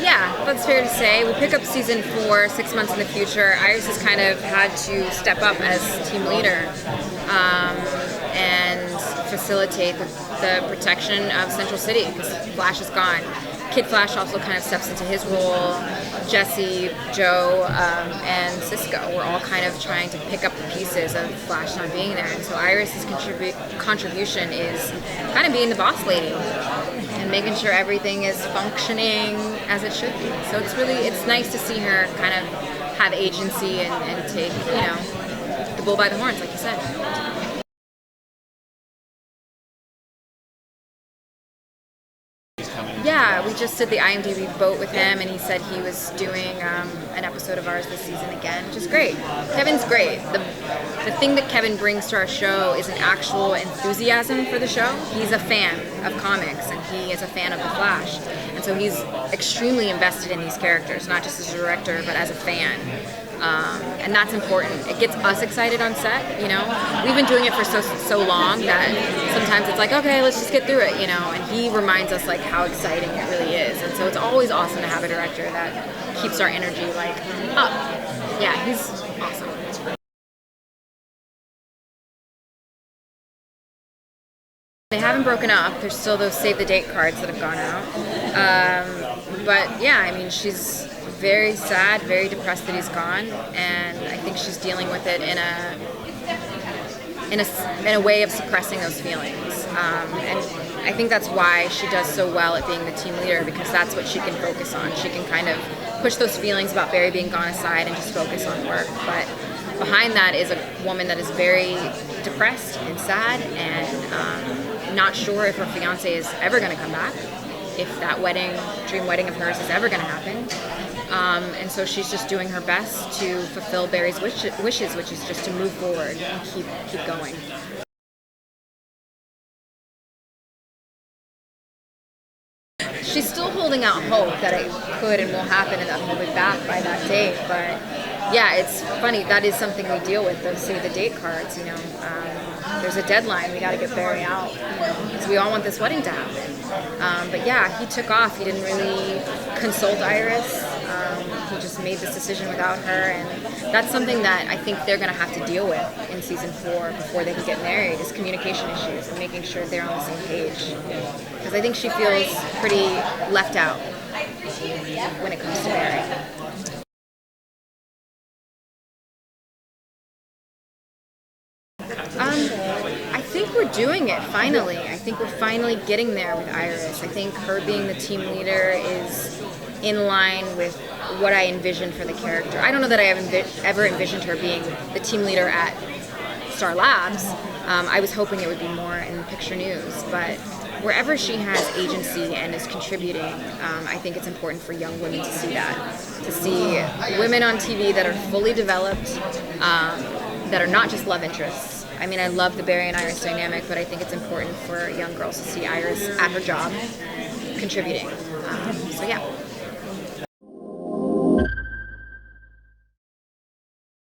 Yeah, that's fair to say. We pick up season 4 6 months in the future. Iris has kind of had to step up as team leader and facilitate the protection of Central City because Flash is gone. Kid Flash also kind of steps into his role. Jesse, Joe, and Cisco were all kind of trying to pick up the pieces of Flash not being there. And so Iris's contribution is kind of being the boss lady and making sure everything is functioning as it should be. So it's nice to see her kind of have agency and take, the bull by the horns, like you said. Yeah, we just did the IMDb vote with him, and he said he was doing an episode of ours this season again, which is great. Kevin's great. The thing that Kevin brings to our show is an actual enthusiasm for the show. He's a fan of comics, and he is a fan of The Flash. And so he's extremely invested in these characters, not just as a director, but as a fan. And that's important. It gets us excited on set, We've been doing it for so long that sometimes it's like, okay, let's just get through it, And he reminds us how exciting it really is. And so it's always awesome to have a director that keeps our energy up. Yeah, he's awesome. They haven't broken up. There's still those save the date cards that have gone out. But yeah, she's very sad, very depressed that he's gone, and I think she's dealing with it in a way of suppressing those feelings. And I think that's why she does so well at being the team leader, because that's what she can focus on. She can kind of push those feelings about Barry being gone aside and just focus on work. But behind that is a woman that is very depressed and sad and not sure if her fiance is ever going to come back, if that dream wedding of hers is ever going to happen. And so she's just doing her best to fulfill Barry's wishes, which is just to move forward and keep going. She's still holding out hope that it could and will happen and that he'll be back by that date. But yeah, it's funny. That is something we deal with, those save the date cards, There's a deadline. We got to get Barry out, because we all want this wedding to happen. But yeah, he took off. He didn't really consult Iris. He just made this decision without her, and that's something that I think they're going to have to deal with in season 4 before they can get married, is communication issues and making sure they're on the same page. Because I think she feels pretty left out when it comes to Barry. I think we're doing it, finally. I think we're finally getting there with Iris. I think her being the team leader is in line with what I envisioned for the character. I don't know that I ever envisioned her being the team leader at Star Labs. I was hoping it would be more in picture news, but wherever she has agency and is contributing, I think it's important for young women to see that. To see women on TV that are fully developed, that are not just love interests. I love the Barry and Iris dynamic, but I think it's important for young girls to see Iris at her job, contributing. So yeah.